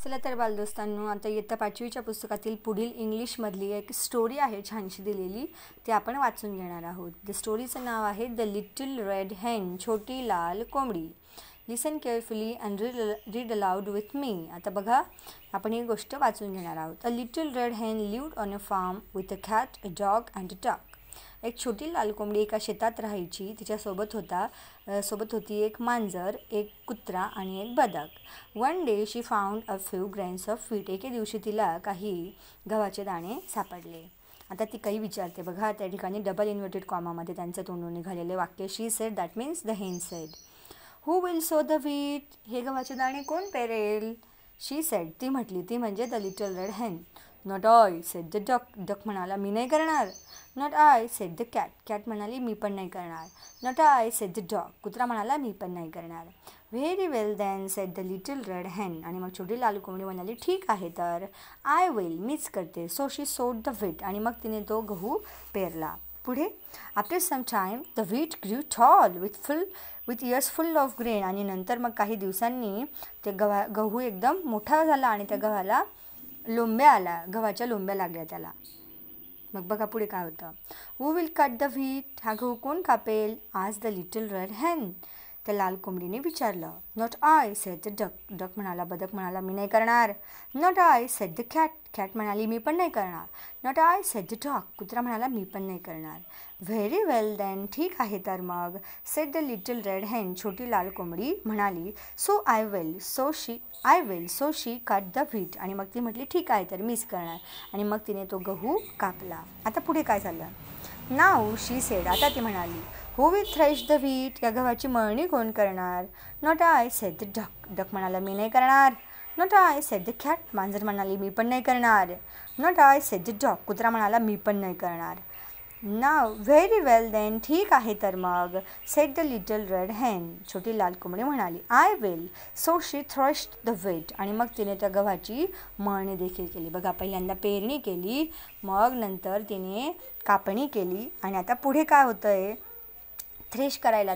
चला तर बालदोस्तांनो, आता इयत्ता 5वीच्या पुस्तकातील पुढील इंग्लिशमधली एक स्टोरी आहे छानशी दिलेली, ती आपण वाचून घेणार आहोत. द स्टोरीचं नाव आहे द लिटिल रेड हेन, छोटी लाल कोंबडी. Listen carefully and read aloud with me. आता बघा, आपण ही गोष्ट वाचून घेणार आहोत. A little red hen lived on a farm with a cat, a dog and a duck. एक छोटी लाल कोंबडी एका शेतात राहायची. तिच्यासोबत होती एक मांजर, एक कुत्रा आणि एक बदक. One day she found a few grains of wheat. एके दिवशी तिला काही गव्हाचे दाणे सापडले. आता ती काही विचारते बघा, त्या ठिकाणी डबल इन्व्हर्टेड कॉमामध्ये त्यांचं तोंडून निघालेले वाक्य. शी सेड, दॅट मीन्स द हेन sed. Who will so the wheat. हे गव्हाचे दाणे कोण पेरेल? शी सेड, ती म्हटली, ती म्हणजे the little red hen. Not I said the duck. Duck म्हणाला, मी नाही करणार. Not I said the cat. Cat म्हणाली, मी पण नाही करणार. Not I said the dog. कुत्रा म्हणाला, मी पण नाही करणार. Very well then said the little red hen. आणि मग छोटी लाल कोंबडी म्हणाली, ठीक आहे तर. आय विल, मीच करते. सो शी सोड द व्हीट. आणि मग तिने तो गहू पेरला. पुढे, after some time the wheat grew tall with ears full of grain. आणि नंतर मग काही दिवसांनी ते गहू एकदम मोठा झाला आणि त्या गव्हाला गव्हाच्या लोंब्या लागल्या त्याला. मग बघा पुढे काय होतं. Who will cut the wheat. हा गहू कोण कापेल? आज द लिटल रेड हेन. त्या लाल कोंबडीने विचारलं. Not I said the duck. Duck म्हणाला, बदक म्हणाला, मी नाही करणार. Not I said the cat. Cat म्हणाली, मी पण नाही करणार. Not I said the dog. कुत्रा म्हणाला, मी पण नाही करणार. व्हेरी वेल देन, ठीक आहे तर मग. सेड द लिटल रेड हेन. छोटी लाल कोंबडी म्हणाली, so I will. So she cut the wheat. आणि मग ती म्हटली, ठीक आहे तर, मीच करणार. आणि मग तिने तो गहू कापला. आता पुढे काय झालं. Now she said. आता ती म्हणाली, who will thresh the wheat. या गव्हाची मळणी कोण करणार? Not I said the duck. Duck म्हणाला, मी नाही करणार. Not I said the cat. मांजर म्हणाली, मी पण नाही करणार. Not I said the dog. कुत्रा म्हणाला, मी पण नाही करणार. नाव व्हेरी वेल देन, ठीक आहे तर मग. सेड द लिटल रेड हेन. छोटी लाल कोंबडी म्हणाली, I will. So she threshed the wheat. आणि मग तिने त्या गव्हाची मळणी देखील केली. बघा, पहिल्यांदा पेरणी केली, मग नंतर तिने कापणी केली. आणि आता पुढे काय होतं आहे, थ्रेश करायला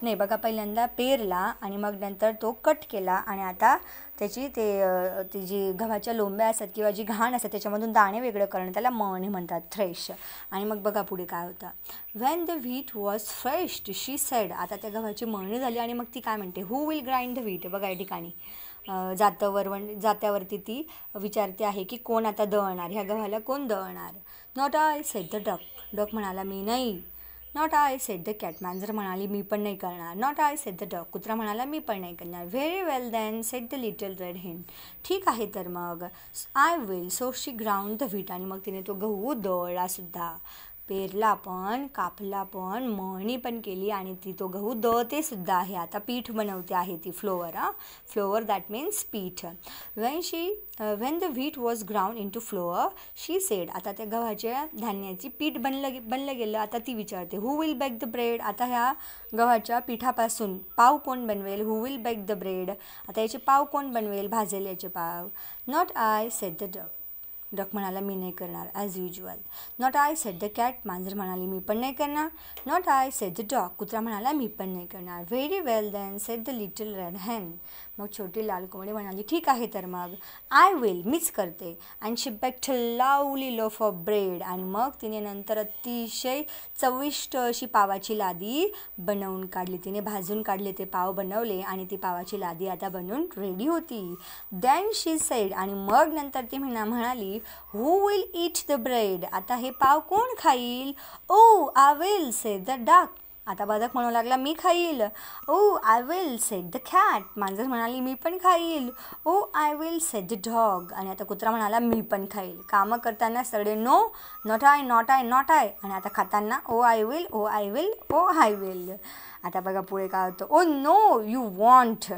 नाही बघा, पहिल्यांदा पेरला आणि मग नंतर तो कट केला. आणि आता ती जी गव्हाच्या लोंब्या असतात किंवा जी घाण असतात त्याच्यामधून दाणे वेगळं करणं, त्याला मळणी म्हणतात, थ्रेश. आणि मग बघा पुढे काय होतं. When the wheat was threshed she said. आता त्या गव्हाची मळणी झाली आणि मग ती काय म्हणते, who will grind the wheat. बघा या ठिकाणी जात्यावरती ती विचारते आहे की कोण आता दळणार, ह्या गव्हाला कोण दळणार. Not I said the duck. Duck म्हणाला, मी नाही. Not I said the cat. मांजर म्हणाली, मी पण नाही करणार. Not I said the dog. कुत्रा म्हणाला, मी पण नाही करणार. Very well then said the little red hen. ठीक आहे तर मग. I will. So she ground the wheat. आणि मग तिने तो गहू दळला सुद्धा, पेरला पण, कापला पण, मळणी पण केली आणि ती तो गहू दळते सुद्धा आहे. आता पीठ बनवते आहे ती, फ्लोअर दॅट मीन्स पीठ. When the wheat was ground into flour she said. आता त्या गव्हाच्या धान्याची पीठ बनलं गेलं. आता ती विचारते, who will bake the bread. आता ह्या गव्हाच्या पिठापासून पाव कोण बनवेल? Who will bake the bread. आता याचे पाव कोण बनवेल? भाजेल याचे पाव. Not I said the duck. Duck म्हणाला, मी नाही करणार, as usual. Not I said the cat. मांजर म्हणाली, मी पण नाही करणार. Not I said the dog. कुत्रा म्हणाला, मी पण नाही करणार. Very well then said the little red हेन. मग छोटी लाल कोंबडी म्हणाली, ठीक आहे तर मग. आय विल, मीच करते. And she baked a lovely loaf of bread. आणि मग तिने नंतर अतिशय चविष्ट अशी पावाची लादी बनवून काढली. तिने भाजून काढले ते पाव, बनवले आणि ती पावाची लादी आता बनवून रेडी होती. Then she said. आणि मग नंतर ती म्हणाली, who will eat the bread. आता हे पाव कोण खाईल? Oh I will said the duck. आता बदक म्हणू लागला, मी खाईल. Oh I will said the cat. मांजर म्हणाली, मी पण खाईल. Oh I will said the dog. आणि आता कुत्रा म्हणाला, मी पण खाईल. कामं करताना सगळे no, not I, not I, not I. आणि आता खाताना oh I will, oh I will, oh I will. आता बघा पुढे काय होतं. Oh no you won't.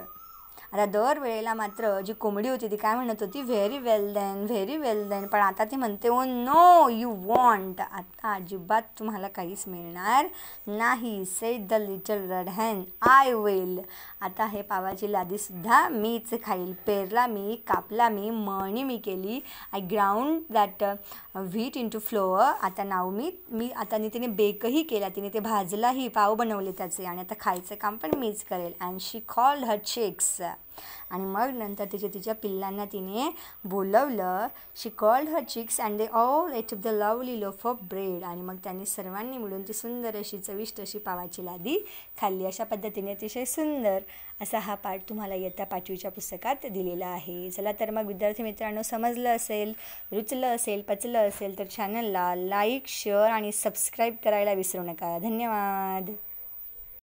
आता दर वेळेला मात्र जी कोंबडी होती ती काय म्हणत होती, very well then, very well then. पण आता ती म्हणते, ओ नो यू वॉन्ट. आता अजिबात तुम्हाला काहीच मिळणार नाही. सेड द लिटल रेड हेन, आय विल. आता हे पावाची लादीसुद्धा मीच खाईल. पेरला मी, कापला मी, मळणी मी केली. I ground that wheat into flour. आता आता तिने बेकही केला, तिने ते भाजलाही, पाव बनवले त्याचे. आणि आता खायचं काम पण मीच करेल. And she called her chicks. आणि मग नंतर तिच्या पिल्लांना तिने बोलवलं. She called her chicks and they all ate the lovely loaf of bread. आणि मग त्यांनी सर्वांनी मिळून ती सुंदर अशी चविष्ट अशी पावाची लादी खाल्ली. अशा पद्धतीने अतिशय सुंदर असा हा पाठ तुम्हाला इयत्ता 5वीच्या पुस्तकात दिलेला आहे. चला तर मग विद्यार्थी मित्रांनो, समजलं असेल, रुचलं असेल, पचलं असेल तर चॅनलला लाईक, शेअर आणि सबस्क्राईब करायला विसरू नका. धन्यवाद.